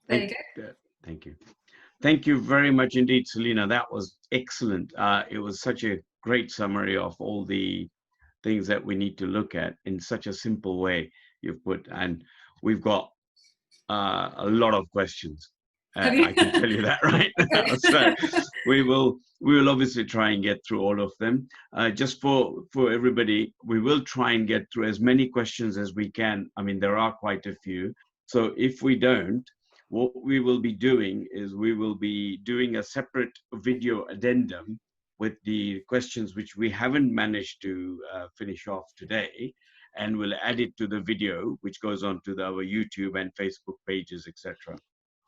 There you go. Thank you. Thank you very much indeed, Selena. That was excellent. It was such a great summary of all the things that we need to look at in such a simple way you've put. And we've got a lot of questions. I can tell you that right now. So we will obviously try and get through all of them. Just for everybody, we will try and get through as many questions as we can. I mean, there are quite a few. So if we don't, what we will be doing is we will be doing a separate video addendum with the questions which we haven't managed to finish off today, and we'll add it to the video, which goes on to our YouTube and Facebook pages, etc.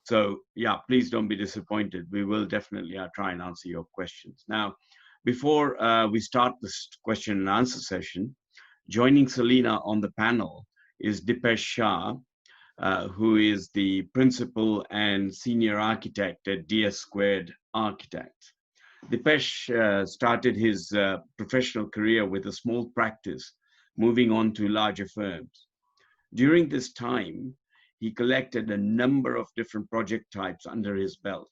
So yeah, please don't be disappointed. We will definitely try and answer your questions. Now, before we start this question and answer session, joining Selena on the panel is Dipesh Shah, who is the principal and senior architect at DS² Architects. Dipesh started his professional career with a small practice, moving on to larger firms. During this time, he collected a number of different project types under his belt,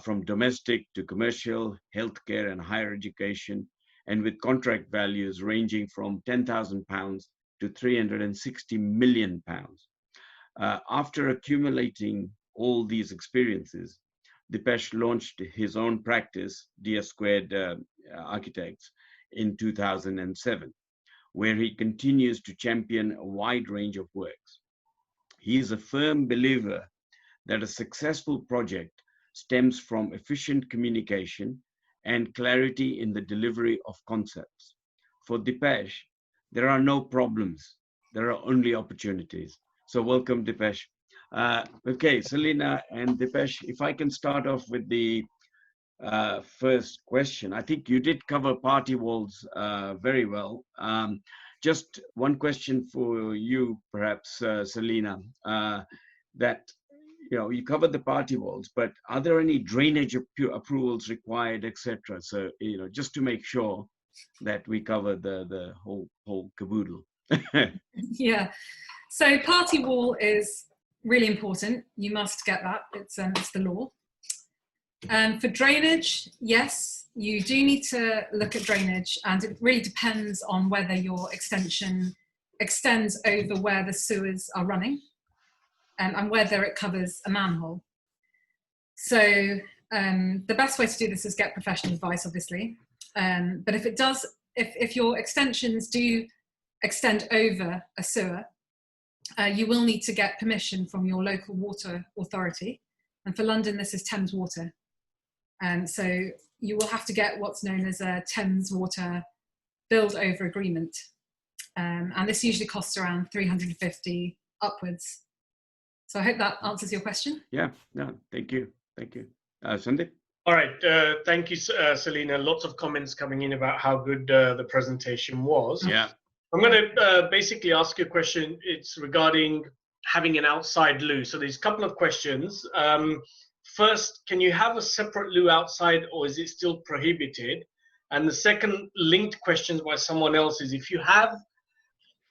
from domestic to commercial, healthcare and higher education, and with contract values ranging from £10,000 to £360 million. After accumulating all these experiences, Dipesh launched his own practice, DS² Architects, in 2007, where he continues to champion a wide range of works. He is a firm believer that a successful project stems from efficient communication and clarity in the delivery of concepts. For Dipesh, there are no problems, there are only opportunities. So welcome, Dipesh. Okay, Selena and Dipesh, if I can start off with the first question. I think you did cover party walls very well. Just one question for you, perhaps, Selena, that, you covered the party walls, but are there any drainage approvals required, etc.? So, just to make sure that we cover the whole caboodle. Yeah. So party wall is really important. You must get that. It's the law. For drainage, yes, you do need to look at drainage, and it really depends on whether your extension extends over where the sewers are running, and whether it covers a manhole. So the best way to do this is get professional advice, obviously. But if it does, if your extensions do extend over a sewer, you will need to get permission from your local water authority. And for London, this is Thames Water. So you will have to get what's known as a Thames Water build over agreement. And this usually costs around 350 upwards. So I hope that answers your question. Yeah, no, thank you. Thank you. Sandeep? All right, thank you, Selena. Lots of comments coming in about how good the presentation was. Yeah. I'm going to basically ask you a question. It's regarding having an outside loo. So there's a couple of questions. First, can you have a separate loo outside, or is it still prohibited? And the second linked question by someone else is, if you have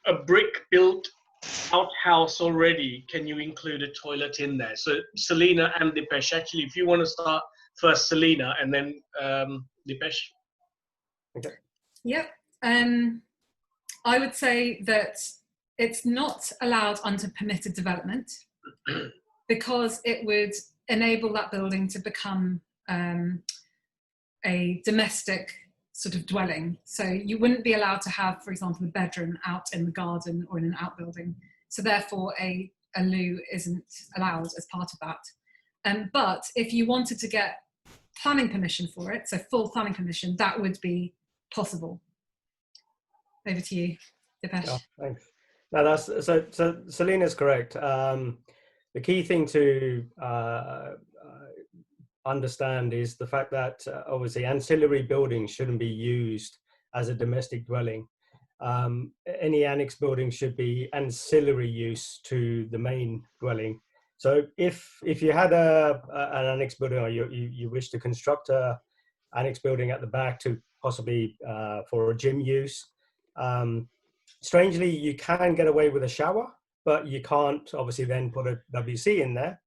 a brick-built outhouse already, can you include a toilet in there? So Selena and Dipesh, actually, if you want to start first, Selena, and then Dipesh. Okay. Yep. I would say that it's not allowed under permitted development because it would enable that building to become a domestic sort of dwelling. So you wouldn't be allowed to have, for example, a bedroom out in the garden or in an outbuilding. So therefore a loo isn't allowed as part of that. But if you wanted to get planning permission for it, so full planning permission, that would be possible. Over to you, Dipesh. Yeah, thanks. No, that's so Selena's correct. The key thing to understand is the fact that obviously ancillary buildings shouldn't be used as a domestic dwelling. Any annex building should be ancillary use to the main dwelling. So if you had an annex building, or you wish to construct a annex building at the back to possibly for a gym use, strangely you can get away with a shower, but you can't obviously then put a WC in there.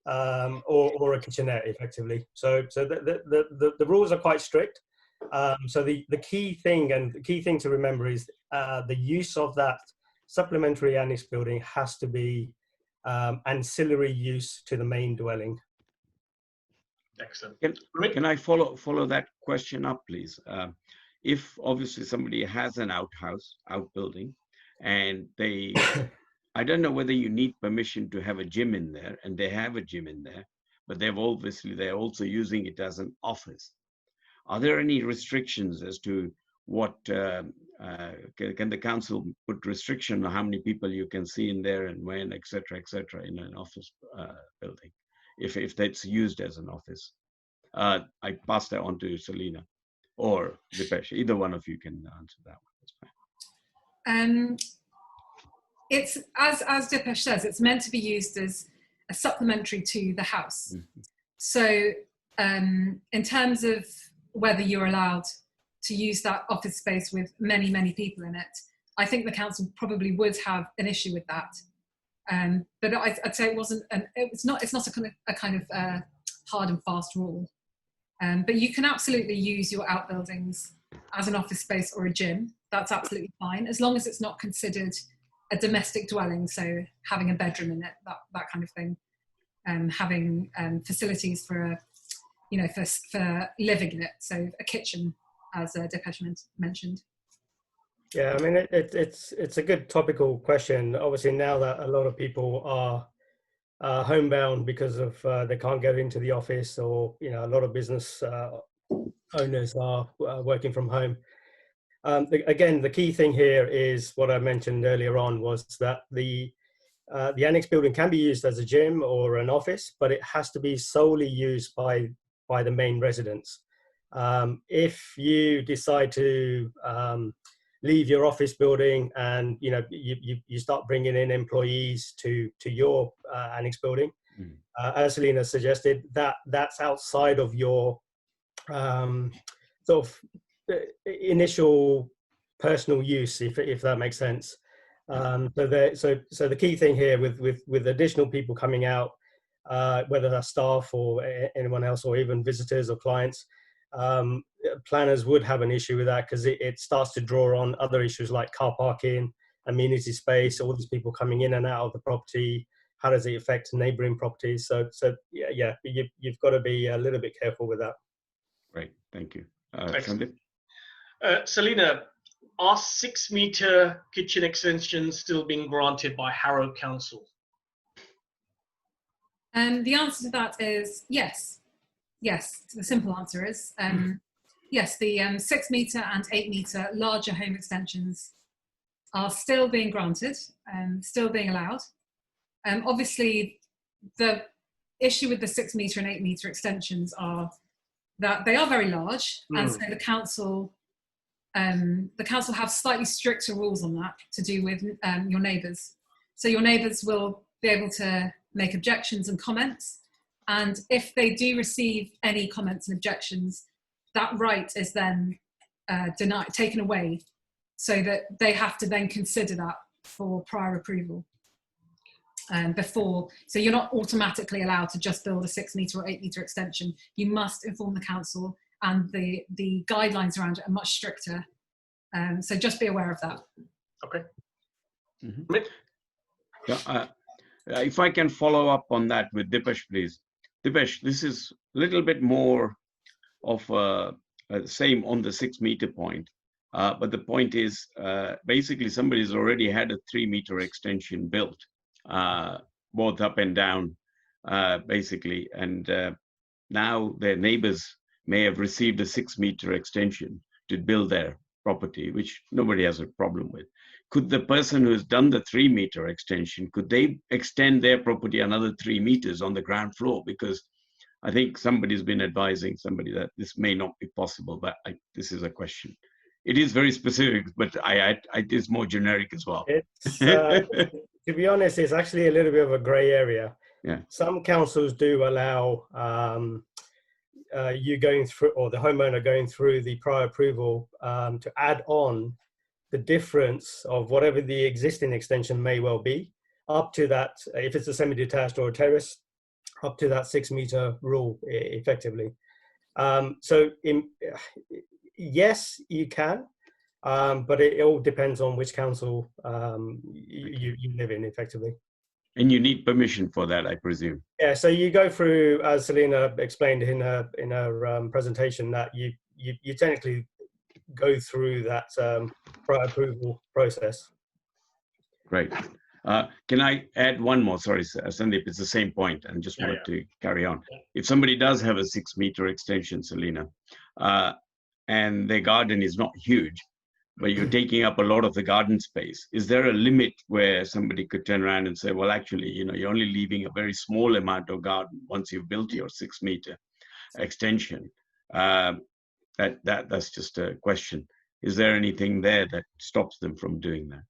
or a kitchenette, effectively. So the rules are quite strict. So the key thing to remember is the use of that supplementary annex building has to be ancillary use to the main dwelling. Excellent. Can I follow that question up, please? If obviously somebody has an outbuilding, and they, I don't know whether you need permission to have a gym in there, and they have a gym in there, but they're also using it as an office. Are there any restrictions as to what, can the council put restriction on how many people you can see in there and when, et cetera, in an office building, if that's used as an office? I pass that on to Selina or Dipesh. Either one of you can answer that one. It's, as Dipesh says, it's meant to be used as a supplementary to the house. Mm-hmm. So in terms of whether you're allowed to use that office space with many, many people in it, I think the council probably would have an issue with that. But I'd say it's not a kind of hard and fast rule. But you can absolutely use your outbuildings as an office space or a gym. That's absolutely fine, as long as it's not considered a domestic dwelling, so having a bedroom in it, that kind of thing, having facilities for for living in it, so a kitchen, as Dipesh mentioned. Yeah, I mean it's a good topical question. Obviously, now that a lot of people are homebound because of they can't get into the office, or a lot of business owners are working from home. Again, the key thing here is what I mentioned earlier on, was that the annex building can be used as a gym or an office, but it has to be solely used by the main residents. If you decide to leave your office building and you start bringing in employees to your annex building, as Selina suggested, that's outside of your sort of initial personal use, if that makes sense. So the key thing here with additional people coming out, whether that's staff or anyone else, or even visitors or clients, planners would have an issue with that, because it starts to draw on other issues like car parking, amenity space, all these people coming in and out of the property. How does it affect neighboring properties? So yeah, you've got to be a little bit careful with that. Great, thank you. Selina, are 6-meter kitchen extensions still being granted by Harrow Council? The answer to that is yes. Yes, the simple answer is yes, the 6-meter and 8-meter larger home extensions are still being granted, still being allowed. Obviously, the issue with the 6-meter and 8-meter extensions are that they are very large, and so the council have slightly stricter rules on that to do with your neighbours. So your neighbours will be able to make objections and comments, and if they do receive any comments and objections, that right is then taken away, so that they have to then consider that for prior approval. So you're not automatically allowed to just build a 6-meter or 8-meter extension. You must inform the council, and the guidelines around it are much stricter. So just be aware of that. Okay. Mm-hmm. Yeah, if I can follow up on that with Dipesh, please. Dipesh, this is a little bit more of same on the 6-meter point. But the point is, basically somebody's already had a 3-meter extension built, both up and down, basically. And now their neighbors may have received a 6-meter extension to build their property, which nobody has a problem with. Could the person who has done the 3-meter extension, could they extend their property another 3 meters on the ground floor? Because I think somebody's been advising somebody that this may not be possible, but this is a question. It is very specific, but it's more generic as well. It's, to be honest, it's actually a little bit of a grey area. Yeah. Some councils do allow you going through, or the homeowner going through the prior approval to add on the difference of whatever the existing extension may well be, up to that, if it's a semi-detached or a terrace, up to that 6 meter rule effectively. Yes, you can, but it all depends on which council you live in effectively. And you need permission for that, I presume. Yeah, so you go through, as Selena explained in her presentation, that you technically go through that prior approval process. Great. Can I add one more? Sorry, Sandeep, it's the same point and just wanted to carry on. If somebody does have a 6 meter extension, Selena, and their garden is not huge, but you're taking up a lot of the garden space, is there a limit where somebody could turn around and say, well, actually, you're only leaving a very small amount of garden once you've built your 6 meter extension? That's just a question. Is there anything there that stops them from doing that?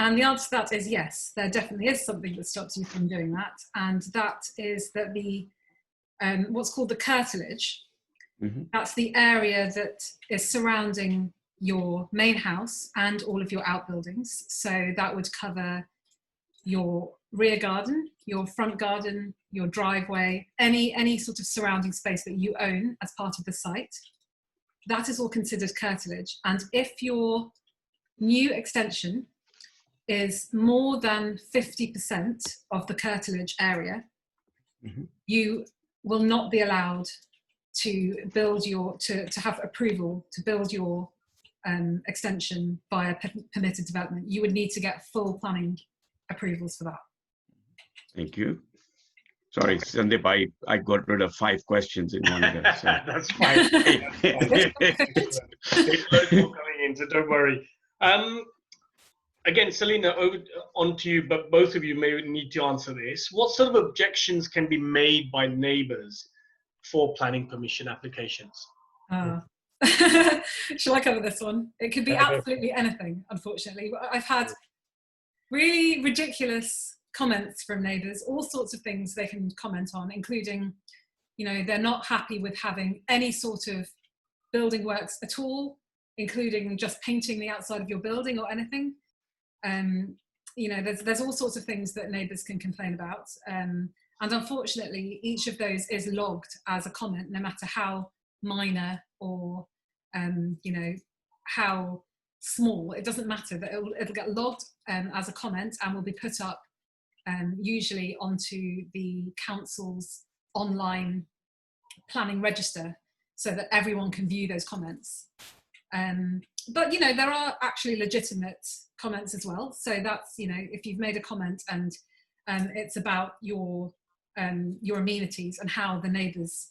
And the answer to that is yes, there definitely is something that stops you from doing that. And that is that the what's called the curtilage, that's the area that is surrounding your main house and all of your outbuildings. So that would cover your rear garden, your front garden, your driveway, any sort of surrounding space that you own as part of the site. That is all considered curtilage. And if your new extension is more than 50% of the curtilage area, you will not be allowed to build to have approval to build your extension via permitted development. You would need to get full planning approvals for that. Thank you. Sorry, Sandeep, I got rid of 5 questions in one go. So. That's fine. There's loads more coming in, so don't worry. Again, Selena, on to you, but both of you may need to answer this. What sort of objections can be made by neighbours for planning permission applications? Shall I cover this one? It could be absolutely anything, unfortunately. I've had really ridiculous comments from neighbours, all sorts of things they can comment on, including, they're not happy with having any sort of building works at all, including just painting the outside of your building or anything. There's all sorts of things that neighbours can complain about. And unfortunately, each of those is logged as a comment, no matter how minor or, how small. It doesn't matter, that it'll get logged as a comment and will be put up usually onto the council's online planning register so that everyone can view those comments. But there are actually legitimate comments as well. So that's, if you've made a comment and it's about your amenities and how the neighbours,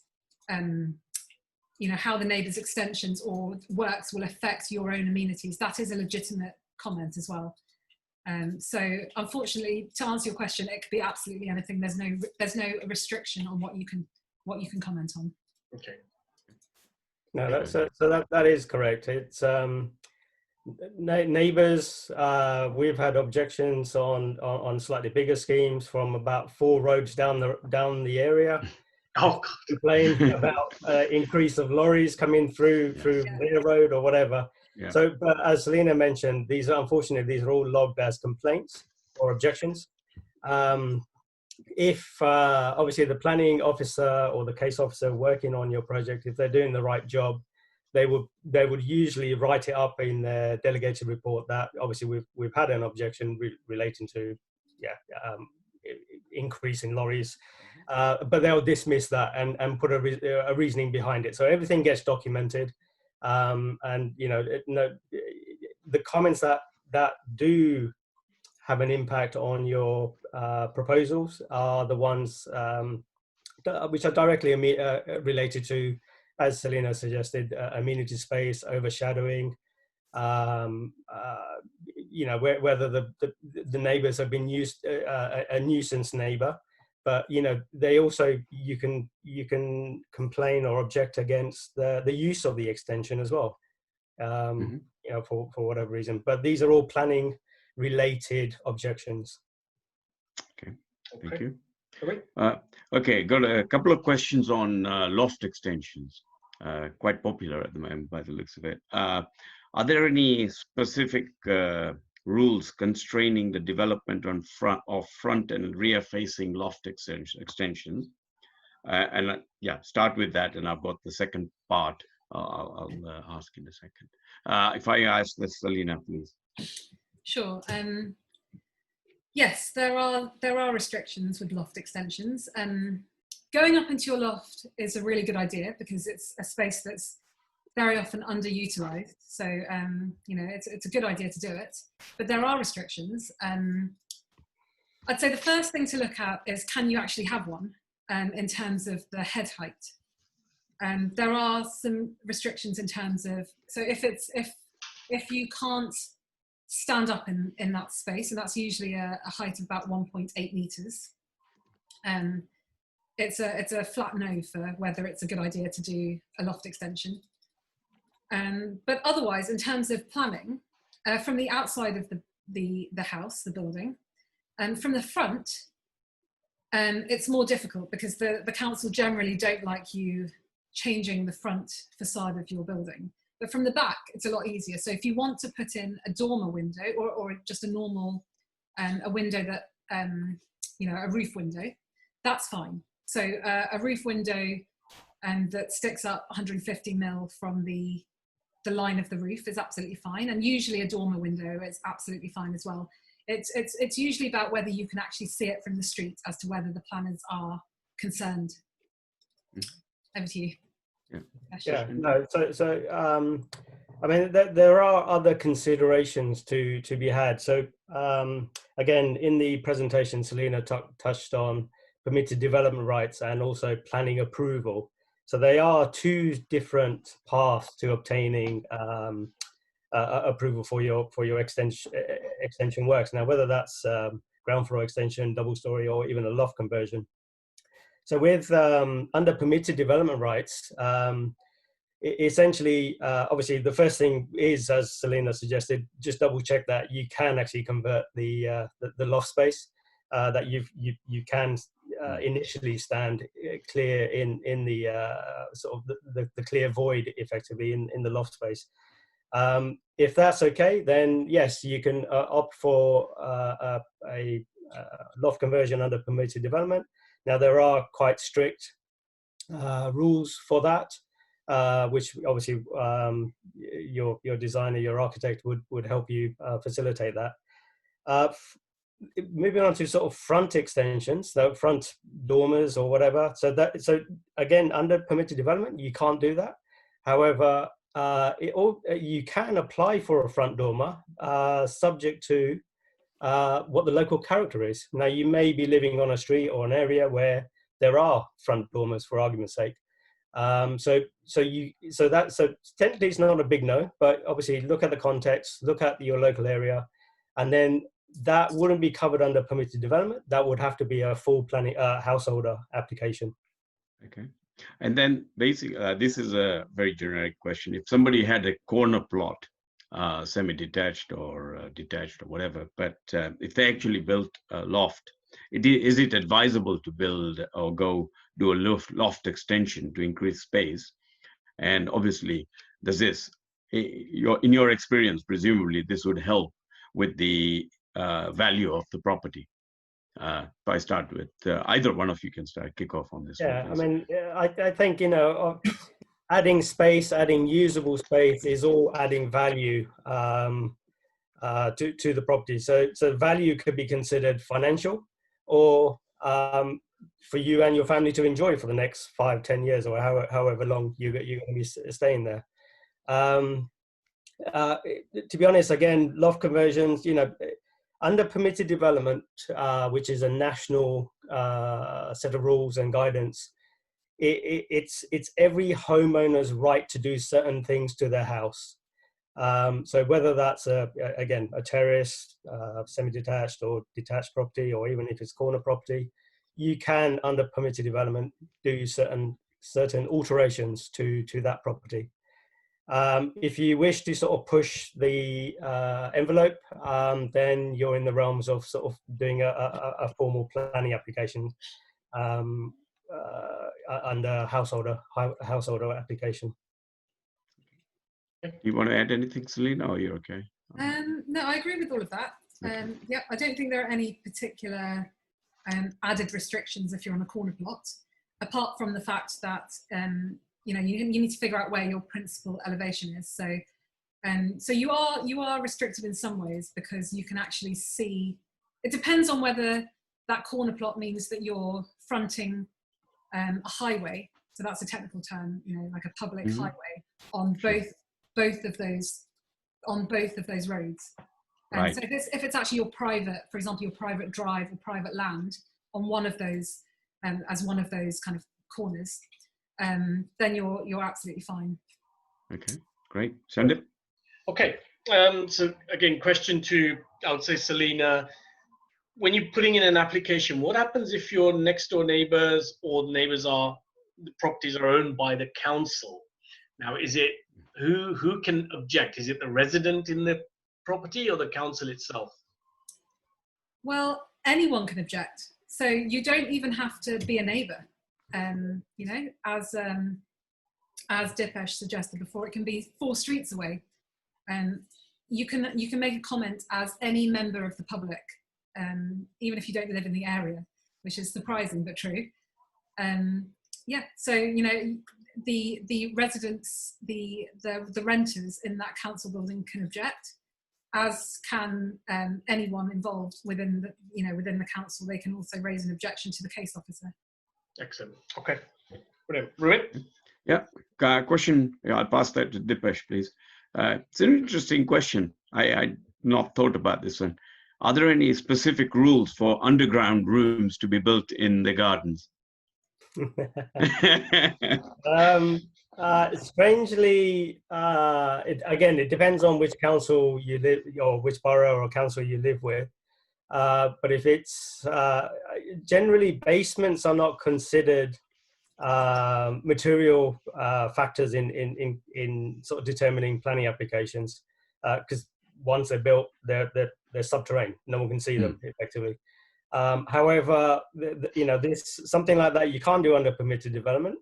how the neighbours' extensions or works will affect your own amenities, that is a legitimate comment as well. So unfortunately, to answer your question, it could be absolutely anything. There's no restriction on what you can comment on. Okay. No, that is correct. It's neighbours. We've had objections on slightly bigger schemes from about 4 roads down the area. Oh, complain about increase of lorries coming through their road or whatever. Yeah. So, but as Selena mentioned, these are all logged as complaints or objections. If obviously the planning officer or the case officer working on your project, if they're doing the right job, they would usually write it up in their delegated report that obviously we've had an objection relating to increase in lorries, but they'll dismiss that and put a reasoning behind it. So everything gets documented, and the comments that do have an impact on your proposals are the ones which are directly related to, as Selena suggested, amenity space, overshadowing, whether the neighbours have been used a nuisance neighbour, but they also you can complain or object against the use of the extension as well, for whatever reason. But these are all planning related objections. Okay, thank you. Great. Okay, got a couple of questions on loft extensions. Quite popular at the moment by the looks of it. Are there any specific rules constraining the development on front and rear facing loft extensions. Yeah, start with that, and I've got the second part. I'll ask in a second. If I ask this, Selina, please. Sure. Yes, there are restrictions with loft extensions. Going up into your loft is a really good idea because it's a space that's very often underutilized. So you know, it's a good idea to do it, but there are restrictions. I'd say the first thing to look at is, can you actually have one in terms of the head height? There are some restrictions in terms of, so if you can't stand up in that space, and that's usually a height of about 1.8 meters, it's a flat no for whether it's a good idea to do a loft extension. But otherwise, in terms of planning, from the outside of the house, the building, and from the front, it's more difficult because the council generally don't like you changing the front facade of your building. But from the back, it's a lot easier. So if you want to put in a dormer window or just a normal, a window that, you know, a roof window, that's fine. So a roof window that sticks up 150 mil from the line of the roof is absolutely fine. And usually a dormer window is absolutely fine as well. It's usually about whether you can actually see it from the street as to whether the planners are concerned. Over to you. Yeah, no, so I mean, there are other considerations to be had. So again, in the presentation, Selina touched on permitted development rights and also planning approval. So they are two different paths to obtaining approval for your extension works. Now, whether that's ground floor extension, double story, or even a loft conversion. So with under permitted development rights, essentially, obviously, the first thing is, as Selina suggested, just double check that you can actually convert the loft space, that you can initially stand clear in the sort of the clear void, effectively, in the loft space. If that's okay, then yes, you can opt for a loft conversion under permitted development. Now, there are quite strict rules for that, which obviously your designer, your architect would help you facilitate that. Moving on to sort of front extensions, so front dormers or whatever. So again, under permitted development, you can't do that. However, you can apply for a front dormer, subject to what the local character is. Now, you may be living on a street or an area where there are front dormers, for argument's sake. So technically it's not a big no, but obviously look at the context, look at your local area, and then that wouldn't be covered under permitted development. That would have to be a full planning householder application. Okay. And then basically, this is a very generic question. If somebody had a corner plot, semi-detached or detached or whatever, but if they actually built a loft, is it advisable to build or go do a loft extension to increase space? And obviously, does this, in your experience, presumably this would help with the value of the property? If I start with either one of you can kick off on this. Yeah, I mean, I think, you know, adding space, adding usable space is all adding value to the property. So value could be considered financial, or for you and your family to enjoy for the next 5-10 years, or however long you're going to be staying there. To be honest, again, loft conversions, you know, under permitted development, which is a national set of rules and guidance, it's every homeowner's right to do certain things to their house. So whether that's again a terrace, semi-detached or detached property, or even if it's corner property, you can, under permitted development, do certain alterations to that property. If you wish to sort of push the envelope, then you're in the realms of sort of doing a formal planning application under householder application. You want to add anything, Selina, or you're okay? No, I agree with all of that. Yeah, I don't think there are any particular added restrictions if you're on a corner plot, apart from the fact that you know, you need to figure out where your principal elevation is. So, so you are restricted in some ways, because you can actually see. It depends on whether that corner plot means that you're fronting a highway. So that's a technical term, you know, like a public highway on both of those roads. Right. So if it's actually your private, for example, your private drive or private land on one of those, as one of those kind of corners, then you're absolutely fine. Okay, great. Sandip? Okay, so again, question to, I would say, Selena. When you're putting in an application, what happens if your next door neighbors or the properties are owned by the council? Now, is it who can object? Is it the resident in the property or the council itself? Well, anyone can object. So you don't even have to be a neighbour. You know, as Dipesh suggested before, it can be 4 streets away. You can make a comment as any member of the public, even if you don't live in the area, which is surprising but true. Yeah, so you know, the residents, the renters in that council building can object, as can anyone involved within the council. They can also raise an objection to the case officer. Excellent. Okay. Brilliant. Ruin? Yeah. Question. Yeah, I'll pass that to Dipesh, please. It's an interesting question. I not thought about this one. Are there any specific rules for underground rooms to be built in the gardens? Strangely, it depends on which council you live, or which borough or council you live with. But if it's generally, basements are not considered material factors in sort of determining planning applications, because once they're built, they're subterranean. No one can see them effectively. However, you know, this something like that you can't do under permitted development.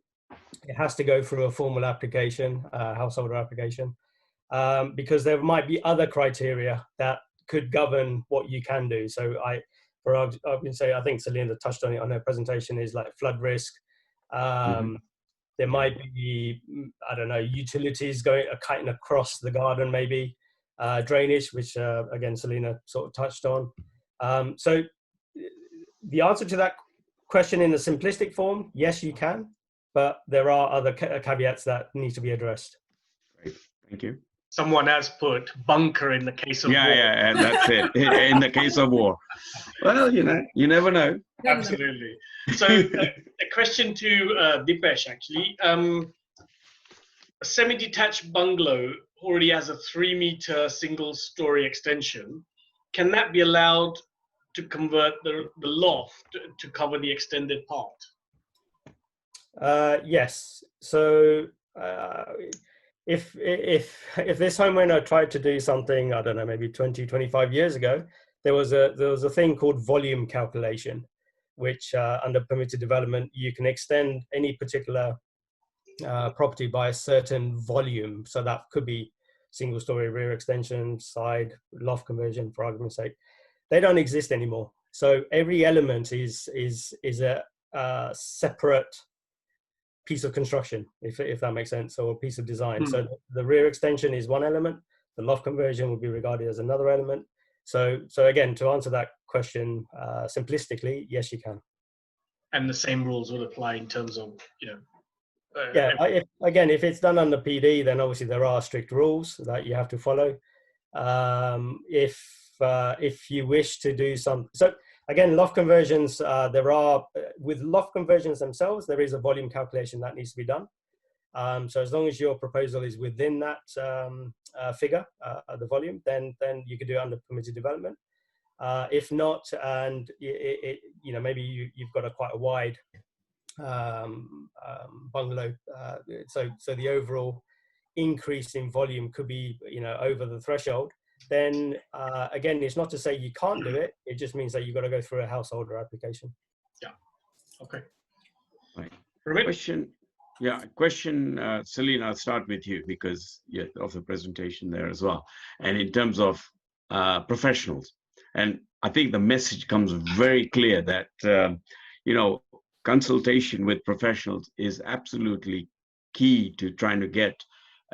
It has to go through a formal application, householder application, because there might be other criteria that could govern what you can do. So I think Selena touched on it on her presentation, is like flood risk. There might be, I don't know, utilities cutting across the garden, maybe drainage, which again Selena sort of touched on. So the answer to that question in a simplistic form, yes, you can, but there are other caveats that need to be addressed. Great, thank you. Someone has put bunker in the case of war. Yeah, that's it. In the case of war. Well, you know, you never know. Absolutely. So a question to Dipesh, actually. A semi-detached bungalow already has a 3-meter single-story extension. Can that be allowed to convert the loft to cover the extended part? Yes. So if this homeowner tried to do something, I don't know, maybe 20, 25 years ago, there was a thing called volume calculation, which under permitted development, you can extend any particular property by a certain volume. So that could be single story rear extension, side, loft conversion, for argument's sake. They don't exist anymore. So every element is a separate piece of construction, if that makes sense, or a piece of design. So the rear extension is one element, the loft conversion would be regarded as another element. So again, to answer that question simplistically, yes, you can. And the same rules will apply in terms of, you know. If it's done under PD, then obviously there are strict rules that you have to follow. If you wish to do some, so again, loft conversions, with loft conversions themselves, there is a volume calculation that needs to be done. So as long as your proposal is within that figure, the volume, then you could do it under permitted development. If not, and you know, maybe you've got quite a wide bungalow, so the overall increase in volume could be, you know, over the threshold. Then again, it's not to say you can't do it. It just means that you've got to go through a householder application. Yeah. Okay. Right. Ruben? Question. Yeah, question, Celine, I'll start with you because of the presentation there as well. And in terms of professionals, and I think the message comes very clear that, you know, consultation with professionals is absolutely key to trying to get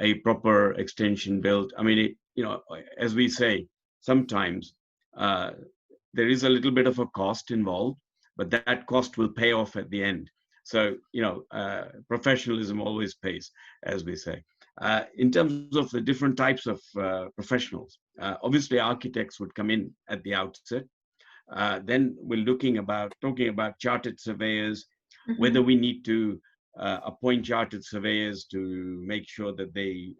a proper extension built. I mean, you know, as we say, sometimes there is a little bit of a cost involved, but that cost will pay off at the end. So, you know, professionalism always pays, as we say. In terms of the different types of professionals, obviously architects would come in at the outset. Then we're talking about chartered surveyors, whether we need to appoint chartered surveyors to make sure that they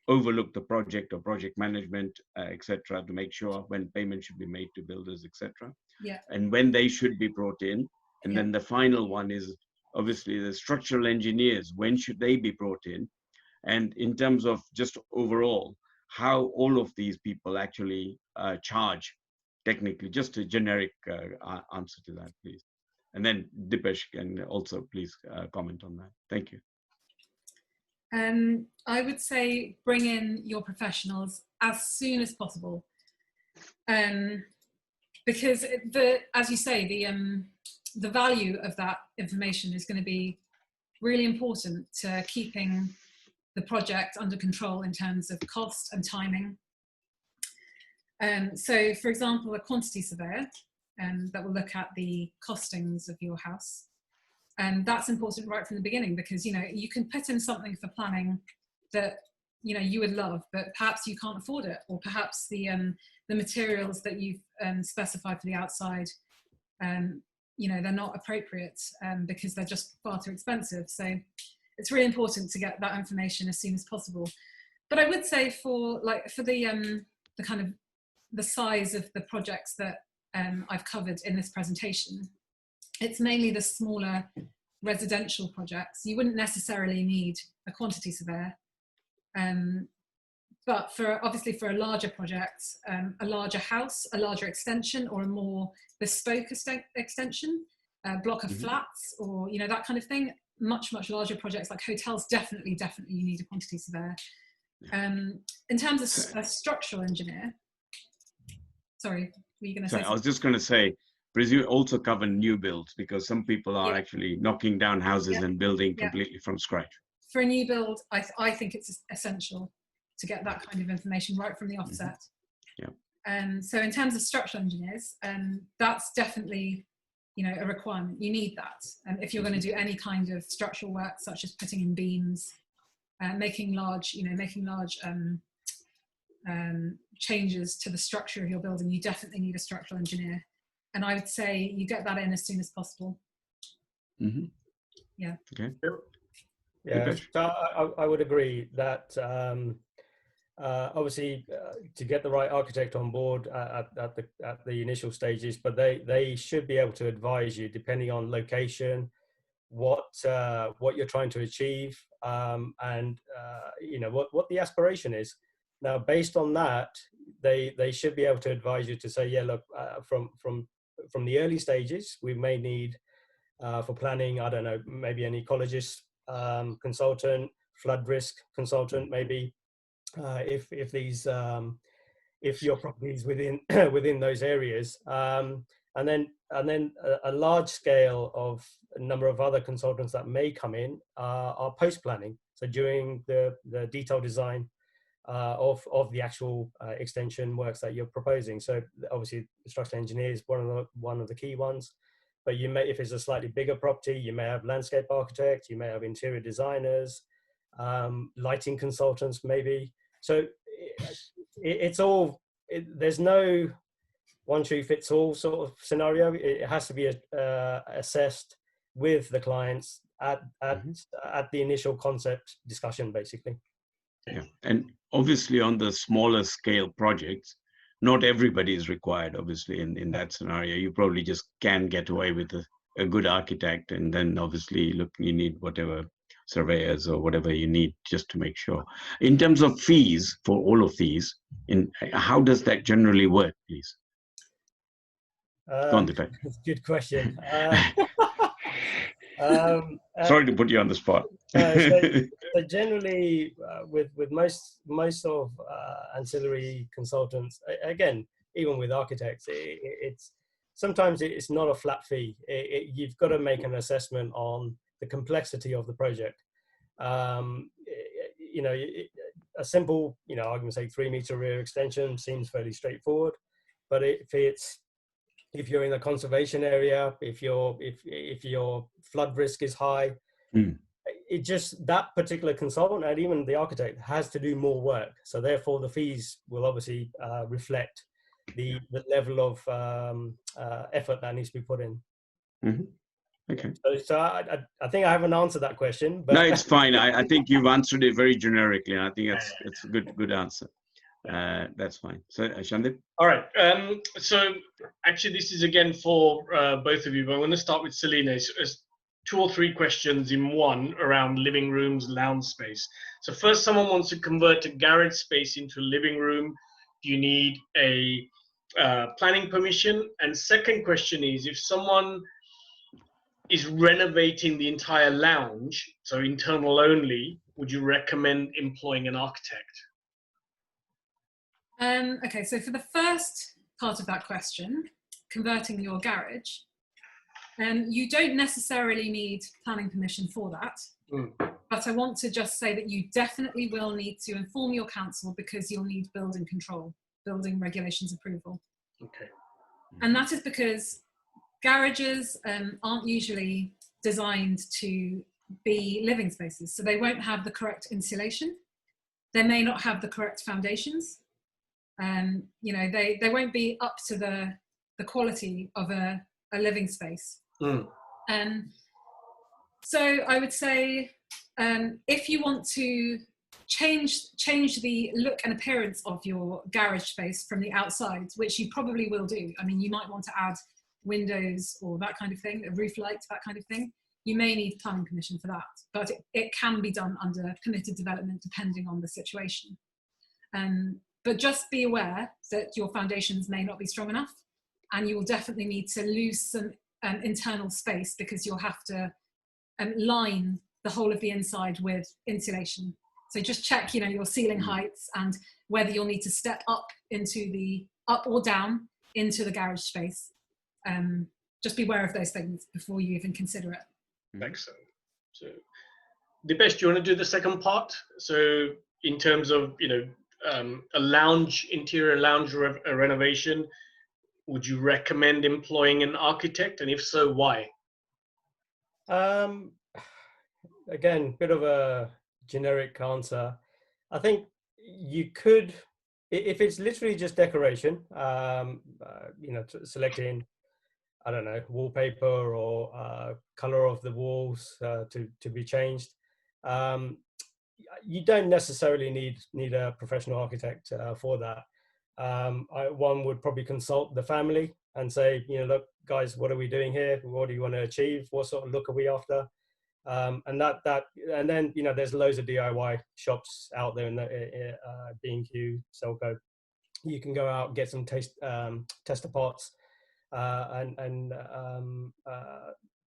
overlook the project or project management, etc., to make sure when payment should be made to builders, etc. Yeah. And when they should be brought in. And Yeah. then the final one is obviously the structural engineers. When should they be brought in? And in terms of just overall, how all of these people actually charge technically, just a generic answer to that, please. And then Dipesh can also please comment on that. Thank you. I would say bring in your professionals as soon as possible, because as you say, the value of that information is going to be really important to keeping the project under control in terms of cost and timing. So, for example, a quantity surveyor that will look at the costings of your house. And that's important right from the beginning, because, you know, you can put in something for planning that, you know, you would love, but perhaps you can't afford it, or perhaps the materials that you've specified for the outside, you know, they're not appropriate because they're just far too expensive. So it's really important to get that information as soon as possible. But I would say for the kind of the size of the projects that I've covered in this presentation, it's mainly the smaller residential projects. You wouldn't necessarily need a quantity surveyor, but obviously for a larger project, a larger house, a larger extension, or a more bespoke extension, a block of flats, or, you know, that kind of thing, much larger projects like hotels, definitely you need a quantity surveyor. In terms of a structural engineer, sorry, were you going to say something? I was just going to say, presume also cover new builds, because some people are actually knocking down houses and building completely from scratch. For a new build, I think it's essential to get that kind of information right from the offset. So in terms of structural engineers, that's definitely, you know, a requirement. You need that if you're going to do any kind of structural work, such as putting in beams, making large changes to the structure of your building. You definitely need a structural engineer, and I would say you get that in as soon as possible. Yeah. Okay. Yeah, so I would agree that obviously to get the right architect on board at the initial stages, but they should be able to advise you depending on location, what you're trying to achieve, and you know what the aspiration is. Now, based on that, they should be able to advise you to say, yeah, look, from the early stages, we may need for planning, I don't know, maybe an ecologist consultant, flood risk consultant, maybe if your property is within those areas, and then a large scale of a number of other consultants that may come in are post planning. So during the detailed design of the actual extension works that you're proposing. So obviously the structural engineer is one of the key ones, but you may, if it's a slightly bigger property, you may have landscape architects, you may have interior designers, lighting consultants maybe. So there's no one shoe fits all sort of scenario. It has to be assessed with the clients at the initial concept discussion, basically. Yeah, and obviously on the smaller scale projects, not everybody is required. Obviously, in that scenario, you probably just can get away with a good architect, and then obviously, look, you need whatever surveyors or whatever you need just to make sure. In terms of fees for all of these, how does that generally work, please? Good question. Sorry to put you on the spot. So generally, with most of ancillary consultants, again, even with architects, it's sometimes it's not a flat fee. You've got to make an assessment on the complexity of the project. You know, a simple, you know, I'm going to say 3-meter rear extension seems fairly straightforward, but if you're in a conservation area, if your flood risk is high, it just, that particular consultant and even the architect has to do more work. So therefore the fees will obviously reflect the level of effort that needs to be put in. Mm-hmm. Okay. So I think I haven't answered that question, but no, it's fine. I think you've answered it very generically, and I think it's a good answer. That's fine. So Shandip? All right. So actually this is again for both of you, but I'm going to start with Selena. It's 2 or 3 questions in one around living rooms, lounge space. So first, someone wants to convert a garage space into a living room. Do you need a planning permission? And second question is, if someone is renovating the entire lounge, so internal only, would you recommend employing an architect? Okay, so for the first part of that question, converting your garage, you don't necessarily need planning permission for that. But I want to just say that you definitely will need to inform your council, because you'll need building control, building regulations approval. Okay. And that is because garages aren't usually designed to be living spaces. So they won't have the correct insulation. They may not have the correct foundations. You know, they won't be up to the quality of a living space. So I would say, if you want to change the look and appearance of your garage space from the outside, which you probably will do. I mean, you might want to add windows or that kind of thing, a roof light, that kind of thing. You may need planning permission for that, but it can be done under permitted development depending on the situation. But just be aware that your foundations may not be strong enough, and you will definitely need to lose some internal space, because you'll have to line the whole of the inside with insulation. So just check, you know, your ceiling heights and whether you'll need to step up or down into the garage space. Just be aware of those things before you even consider it. Excellent. So, Dipesh, do you want to do the second part? So, in terms of, you know, a lounge, interior lounge renovation, would you recommend employing an architect, and if so, why? Again, bit of a generic answer. I think you could, if it's literally just decoration, you know, selecting, I don't know, wallpaper or color of the walls to be changed. You don't necessarily need a professional architect for that. One would probably consult the family and say, you know, look, guys, what are we doing here? What do you want to achieve? What sort of look are we after? And then, you know, there's loads of DIY shops out there in the B&Q, Selco. You can go out and get some tester pots and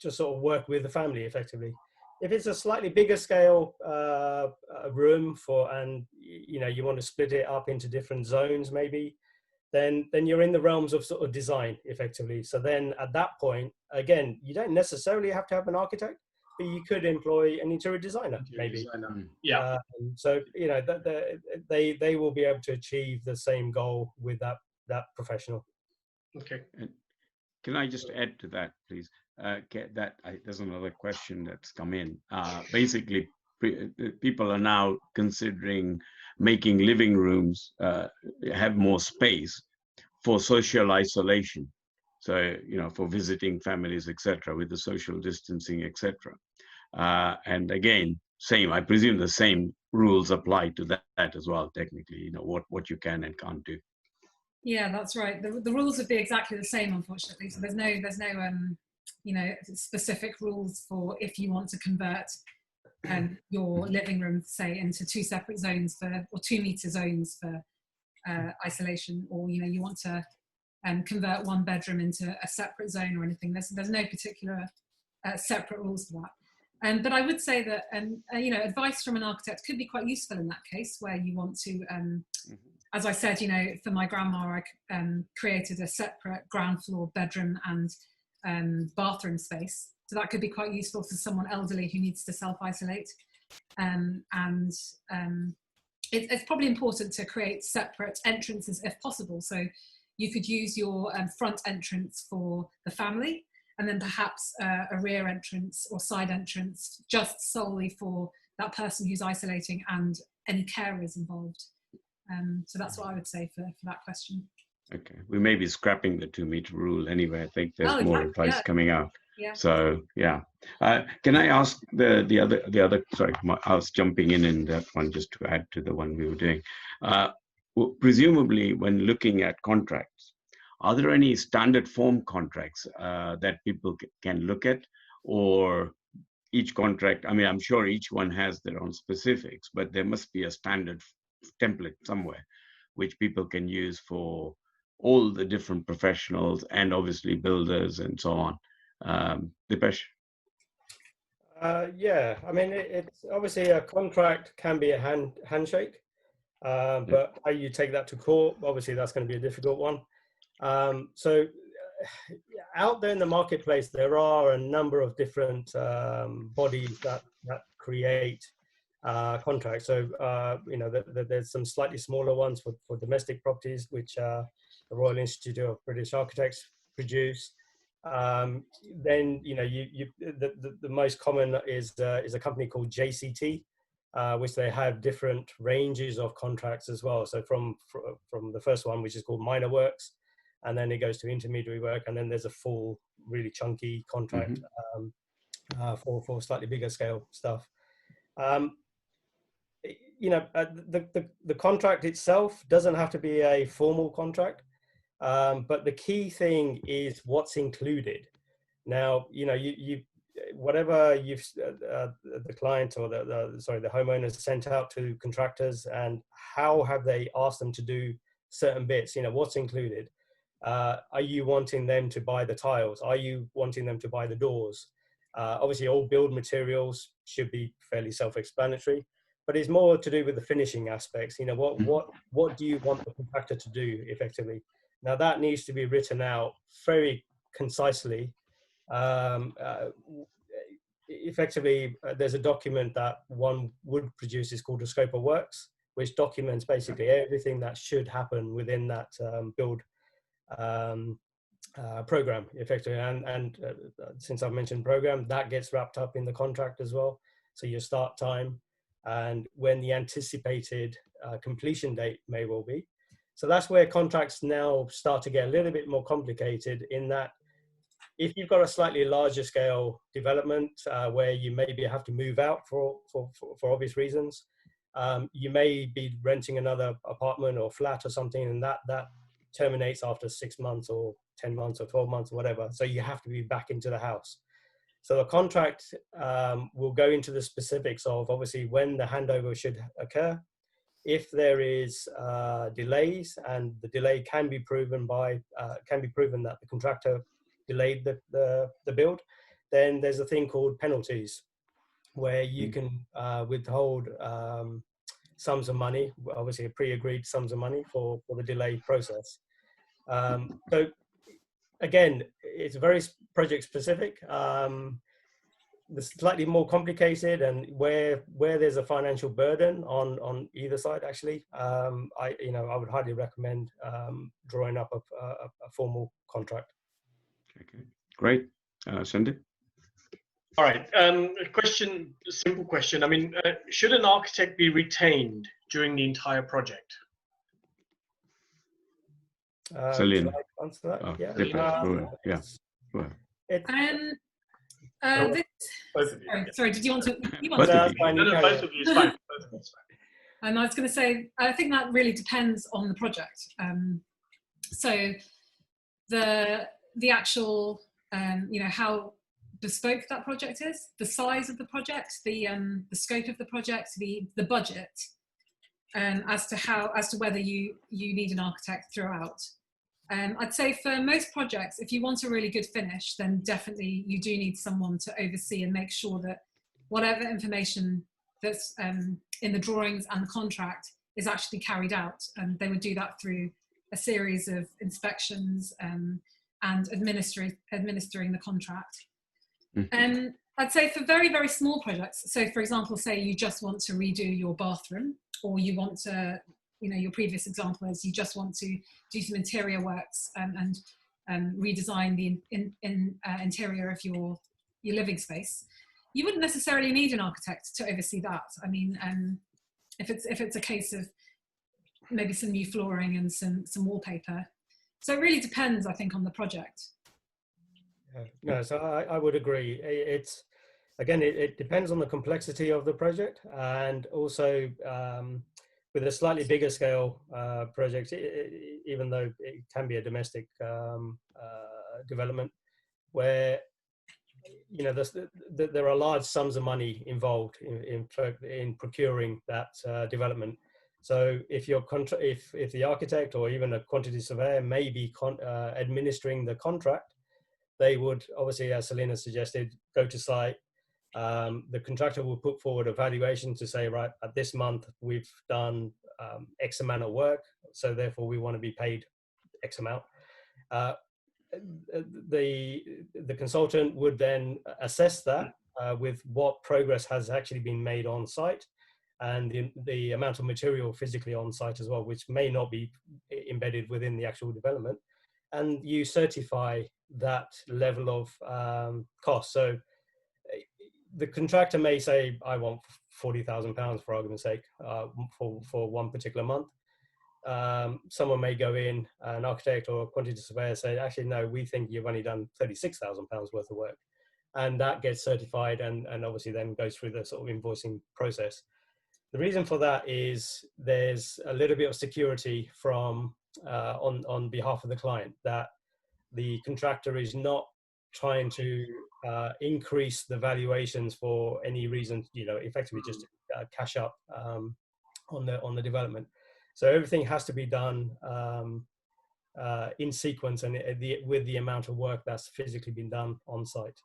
just sort of work with the family effectively. If it's a slightly bigger scale room and you know, you want to split it up into different zones maybe, then you're in the realms of sort of design effectively. So then at that point, again, you don't necessarily have to have an architect, but you could employ an interior designer maybe. Yeah. So, you know, they will be able to achieve the same goal with that professional. Okay. And can I just add to that, please? There's another question that's come in. Basically, people are now considering making living rooms have more space for social isolation. So, you know, for visiting families, etc., with the social distancing, etc. And again, I presume the same rules apply to that as well, technically, you know, what you can and can't do. Yeah, that's right. The rules would be exactly the same, unfortunately. So there's no you know, specific rules for if you want to convert your living room, say, into 2 separate zones or 2-meter zones for isolation, or, you know, you want to convert 1 bedroom into a separate zone or anything. There's no particular separate rules for that. But I would say that you know, advice from an architect could be quite useful in that case, where you want to, as I said, you know, for my grandma, I created a separate ground floor bedroom and bathroom space. So that could be quite useful for someone elderly who needs to self-isolate. It's probably important to create separate entrances if possible. So you could use your front entrance for the family, and then perhaps a rear entrance or side entrance just solely for that person who's isolating and any carers involved. So that's what I would say for that question. Okay, we may be scrapping the 2-meter rule anyway. I think there's more advice coming out. Yeah. So yeah, can I ask the other? Sorry, I was jumping in that one just to add to the one we were doing. Presumably, when looking at contracts, are there any standard form contracts that people can look at, or each contract? I mean, I'm sure each one has their own specifics, but there must be a standard template somewhere which people can use for all the different professionals and obviously builders and so on. Dipesh? Yeah, I mean, it's obviously a contract can be a handshake, but how you take that to court, obviously that's going to be a difficult one. So out there in the marketplace, there are a number of different bodies that create contracts. So, you know, there's some slightly smaller ones for domestic properties, which the Royal Institute of British Architects produce. Then, you know, the most common is a company called JCT, which they have different ranges of contracts as well. So from the first one, which is called minor works, and then it goes to intermediary work, and then there's a full, really chunky contract for slightly bigger scale stuff. You know, the contract itself doesn't have to be a formal contract, but the key thing is what's included. Now, you know, whatever the client or the homeowners sent out to contractors, and how have they asked them to do certain bits? You know, what's included? Are you wanting them to buy the tiles? Are you wanting them to buy the doors? Obviously, all build materials should be fairly self-explanatory, but it's more to do with the finishing aspects. You know, what do you want the contractor to do effectively? Now that needs to be written out very concisely. Effectively, there's a document that one would produce, is called a scope of works, which documents basically everything that should happen within that build program effectively. And since I've mentioned program, that gets wrapped up in the contract as well. So your start time and when the anticipated completion date may well be. So that's where contracts now start to get a little bit more complicated, in that if you've got a slightly larger scale development where you maybe have to move out for obvious reasons, you may be renting another apartment or flat or something, and that terminates after 6 months or 10 months or 12 months or whatever. So you have to be back into the house. So the contract will go into the specifics of obviously when the handover should occur. If there is delays, and the delay can be proven that the contractor delayed the build, then there's a thing called penalties, where you can withhold sums of money, obviously pre-agreed sums of money for the delay process. So again, it's very project specific. Slightly more complicated, and where there's a financial burden on either side, actually, I would highly recommend drawing up a formal contract. Okay, great. Sandeep? All right. A simple question. I mean, should an architect be retained during the entire project? Celine. Should I answer that? Oh, yeah. Yeah. Well. Both of you. Sorry, did you want to? No, both of you is fine. Both of you is fine. And I was going to say, I think that really depends on the project. So the actual, how bespoke that project is, the size of the project, the scope of the project, the budget, as to whether you need an architect throughout. I'd say for most projects, if you want a really good finish, then definitely you do need someone to oversee and make sure that whatever information that's in the drawings and the contract is actually carried out. And they would do that through a series of inspections and administering the contract. I'd say for very, very small projects, so for example, say you just want to redo your bathroom, or you want to, your previous example is you just want to do some interior works and redesign the interior of your living space. You wouldn't necessarily need an architect to oversee that. I mean, if it's a case of maybe some new flooring and some wallpaper. So it really depends, I think, on the project. No, so I would agree. It's, again, it depends on the complexity of the project, and also with a slightly bigger scale project, even though it can be a domestic development, where there are large sums of money involved in procuring that development. So if if the architect or even a quantity surveyor may be administering the contract, they would obviously, as Selina suggested, go to site. The contractor will put forward a valuation to say, right, at this month we've done X amount of work, so therefore we want to be paid X amount. The consultant would then assess that with what progress has actually been made on site, and the amount of material physically on site as well, which may not be embedded within the actual development, and you certify that level of cost. So the contractor may say, I want £40,000 for argument's sake for one particular month. Someone may go in, an architect or a quantity surveyor, say, actually, no, we think you've only done £36,000 worth of work. And that gets certified and obviously then goes through the sort of invoicing process. The reason for that is there's a little bit of security from on behalf of the client, that the contractor is not trying to increase the valuations for any reason, effectively just to cash up on the development. So everything has to be done in sequence and with the amount of work that's physically been done on site.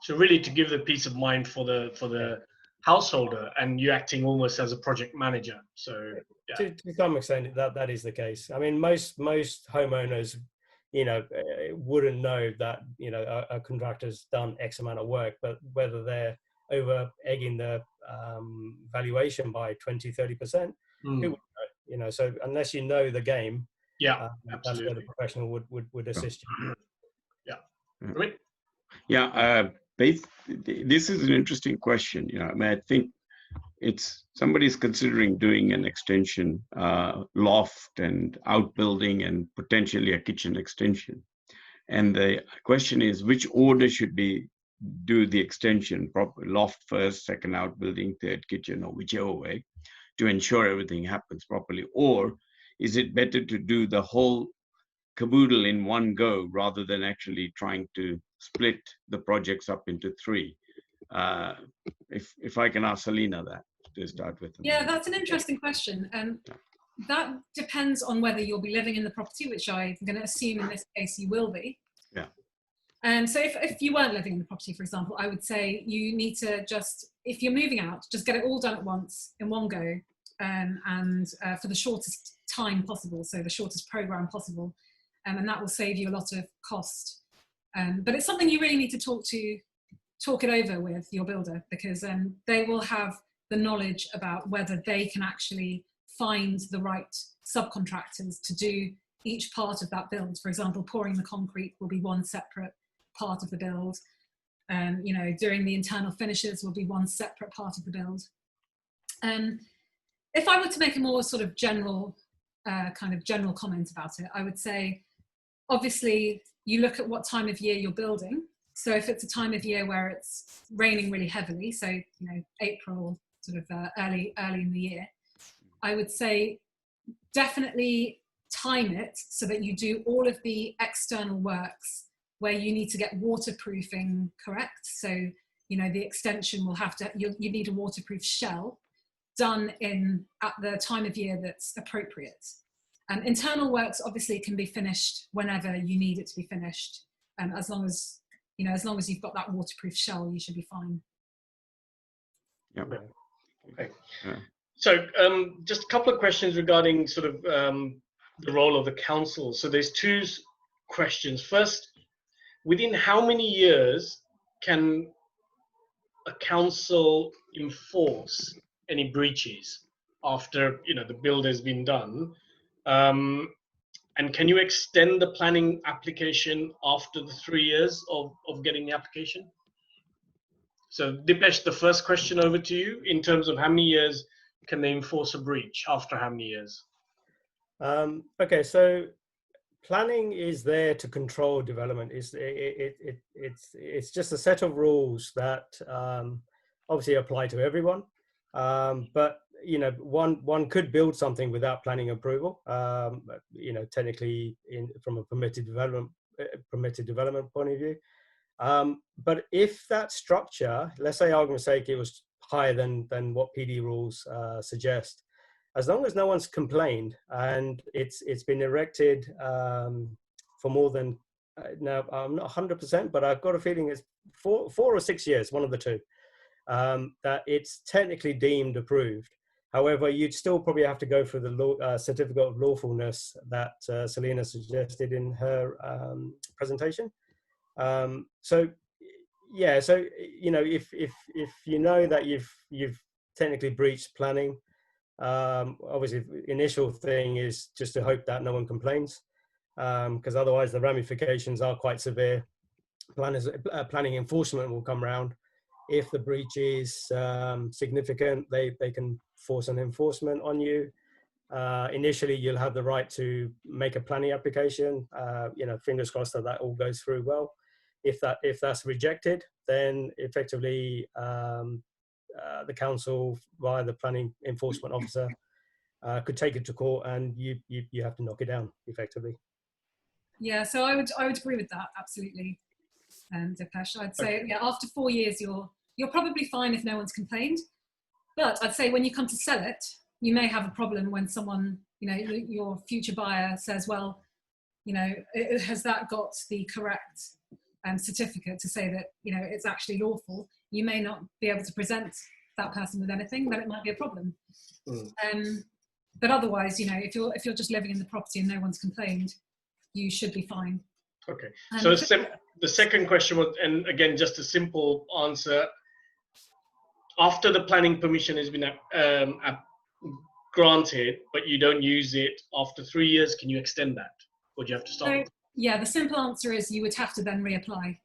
So really, to give the peace of mind for the householder, and you acting almost as a project manager. So yeah. To some extent, that is the case. I mean, most homeowners, wouldn't know that a contractor's done X amount of work, but whether they're over egging the valuation by 20-30%, who would know? So unless you know the game, that's where the professional would assist you. This is an interesting question. I mean, I think it's somebody's considering doing an extension, loft and outbuilding and potentially a kitchen extension. And the question is, which order should be do the extension? Proper loft first, second outbuilding, third kitchen, or whichever way, to ensure everything happens properly? Or is it better to do the whole caboodle in one go rather than actually trying to split the projects up into three? If I can ask Selina that to start with. Yeah, that's an interesting question. That depends on whether you'll be living in the property, which I'm going to assume in this case you will be. Yeah. So if you weren't living in the property, for example, I would say you need to if you're moving out, just get it all done at once in one go, and for the shortest time possible, so the shortest program possible, and that will save you a lot of cost. But it's something you really need to talk it over with your builder, because they will have the knowledge about whether they can actually find the right subcontractors to do each part of that build. For example, pouring the concrete will be one separate part of the build. Doing the internal finishes will be one separate part of the build. If I were to make a more sort of general comment about it, I would say, obviously, you look at what time of year you're building. So if it's a time of year where it's raining really heavily, so April, sort of early in the year, I would say definitely time it so that you do all of the external works where you need to get waterproofing correct. So the extension will have to, you need a waterproof shell done at the time of year that's appropriate. Internal works obviously can be finished whenever you need it to be finished. As long as, as long as you've got that waterproof shell, you should be fine. Yeah. Okay. Yeah. So just a couple of questions regarding sort of the role of the council. So there's two questions. First, within how many years can a council enforce any breaches after the build has been done? And can you extend the planning application after the 3 years of getting the application? So Dipesh, the first question over to you in terms of how many years can they enforce a breach after how many years? Okay, so planning is there to control development. It's just a set of rules that obviously apply to everyone. But one could build something without planning approval. Technically, from a permitted development point of view. But if that structure, let's say, argument's sake, it was higher than what PD rules suggest, as long as no one's complained and it's been erected for more than now, I'm not 100%, but I've got a feeling it's 4 or 6 years, one of the two, that it's technically deemed approved. However, you'd still probably have to go through the certificate of lawfulness that Selina suggested in her presentation. So if you know that you've technically breached planning, obviously the initial thing is just to hope that no one complains, because otherwise the ramifications are quite severe. Planning enforcement will come round. If the breach is significant, they can force an enforcement on you. Initially, you'll have the right to make a planning application. Fingers crossed that all goes through well. If that's rejected, then effectively the council, via the planning enforcement officer, could take it to court, and you have to knock it down effectively. Yeah, so I would agree with that, absolutely, Dipesh. I'd say after 4 years you're probably fine if no one's complained, but I'd say when you come to sell it, you may have a problem when someone, your future buyer says, well, has that got the correct certificate to say that it's actually lawful? You may not be able to present that person with anything, then it might be a problem. But otherwise, if you're just living in the property and no one's complained, you should be fine. Okay. So the second question was, and again, just a simple answer. After the planning permission has been granted, but you don't use it after 3 years, can you extend that? Or do you have to start? Yeah, the simple answer is you would have to then reapply.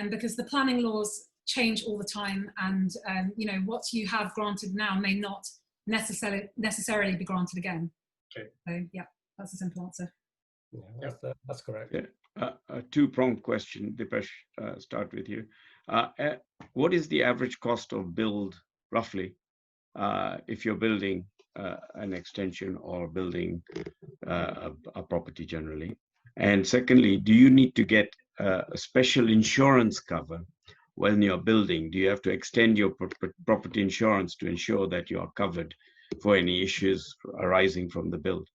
Because the planning laws change all the time, and what you have granted now may not necessarily be granted again. Okay. So yeah, that's a simple answer. Yeah, that's correct. Yeah. A two-pronged question, Dipesh, start with you. What is the average cost of build, roughly, if you're building an extension or building a property generally? And secondly, do you need to get a special insurance cover when you're building? Do you have to extend your property insurance to ensure that you are covered for any issues arising from the build?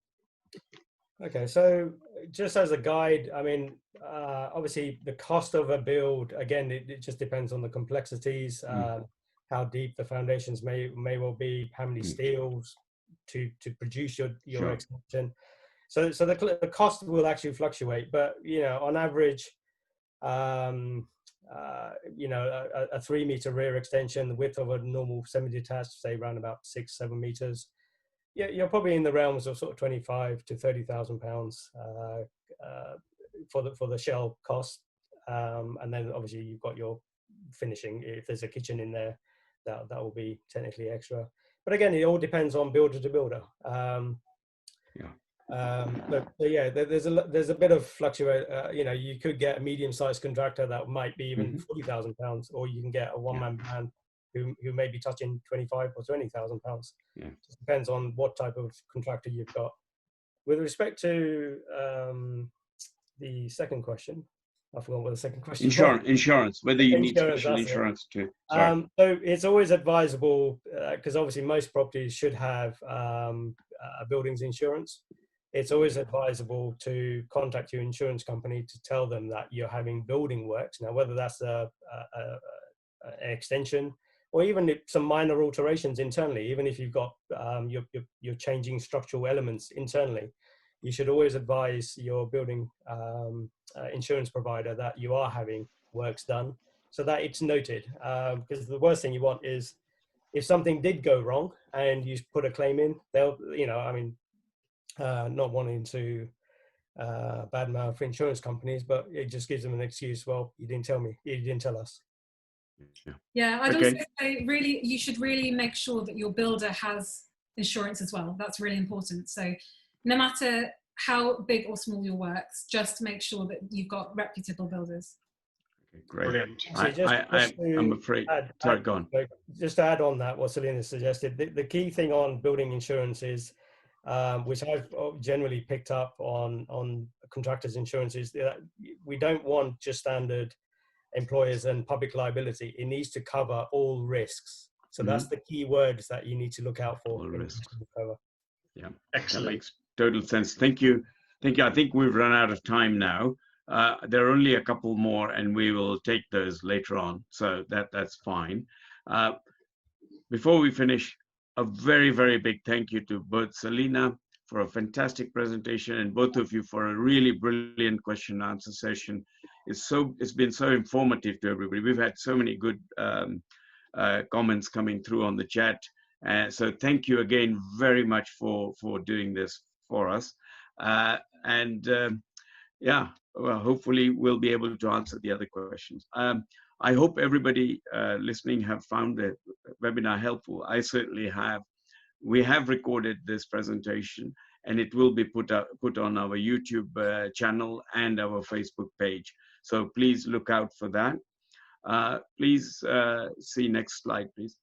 Okay, so just as a guide, I mean, obviously the cost of a build, again, it just depends on the complexities, how deep the foundations may well be, how many steels to produce your extension. So the cost will actually fluctuate, but on average, a 3-meter rear extension, the width of a normal semi-detached, say around about 6-7 meters. Yeah, you're probably in the realms of sort of 25 to 30,000 pounds for the shell cost, and then obviously you've got your finishing. If there's a kitchen in there, that will be technically extra. But again, it all depends on builder to builder. There's a bit of fluctuate. You could get a medium-sized contractor that might be even 40,000 pounds, or you can get a one-man band who may be touching 25 or 20,000 pounds. Yeah, just depends on what type of contractor you've got. With respect to the second question, I forgot what the second question was. Insurance, whether you need special insurance too. So it's always advisable, because obviously most properties should have a buildings insurance. it's always advisable to contact your insurance company to tell them that you're having building works. Now, whether that's an extension or even some minor alterations internally, even if you've got you're changing structural elements internally, you should always advise your building insurance provider that you are having works done, so that it's noted. Because the worst thing you want is if something did go wrong and you put a claim in, they'll, not wanting to badmouth insurance companies, but it just gives them an excuse. Well, you didn't tell me, you didn't tell us. Yeah, I'd also say really, you should really make sure that your builder has insurance as well. That's really important. So no matter how big or small your works, just make sure that you've got reputable builders. Okay, great. Brilliant. I'm afraid. Sorry, go on. Just to add on that, what Selena suggested, the key thing on building insurance is, which I've generally picked up on contractors' insurance, is that we don't want just standard employers and public liability. It needs to cover all risks. So that's the key words that you need to look out for. All risks. Yeah, Excellent. that makes total sense. Thank you. Thank you. I think we've run out of time now. There are only a couple more, and we will take those later on. So that's fine. Before we finish, a very, very big thank you to both Selena for a fantastic presentation and both of you for a really brilliant question and answer session. It's been so informative to everybody. We've had so many good comments coming through on the chat. So thank you again very much for doing this for us. Yeah, well, hopefully we'll be able to answer the other questions. I hope everybody listening have found the webinar helpful. I certainly have. We have recorded this presentation, and it will be put on our YouTube channel and our Facebook page. So please look out for that. Please see next slide, please.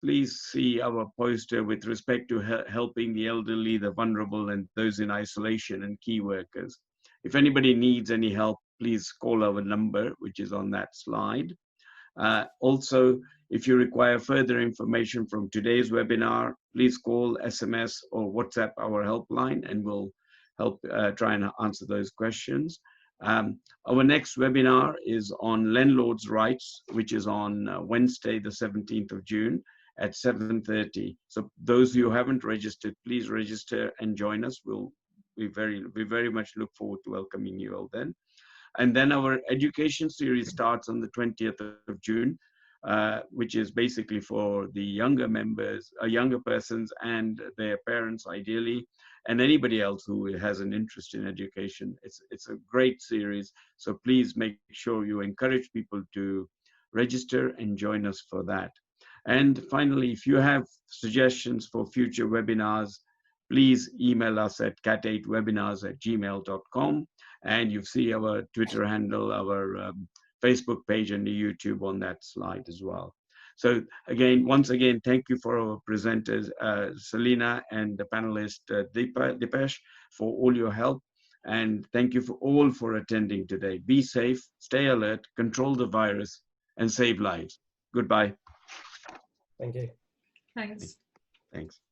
Please see our poster with respect to helping the elderly, the vulnerable, and those in isolation and key workers. If anybody needs any help, please call our number, which is on that slide. Also, if you require further information from today's webinar, please call, SMS, or WhatsApp our helpline, and we'll help try and answer those questions. Our next webinar is on landlords' rights, which is on Wednesday, the 17th of June at 7:30. So those who haven't registered, please register and join us. We very much look forward to welcoming you all then. And then our education series starts on the 20th of June, which is basically for the younger members, younger persons and their parents ideally, and anybody else who has an interest in education. It's a great series, so please make sure you encourage people to register and join us for that. And finally, if you have suggestions for future webinars, please email us at cat8webinars@gmail.com. And you see our Twitter handle, our Facebook page, and the YouTube on that slide as well. So again, once again, thank you for our presenters, Selena, and the panelist, Dipesh, for all your help. And thank you for all for attending today. Be safe, stay alert, control the virus, and save lives. Goodbye. Thank you. Thanks. Thanks.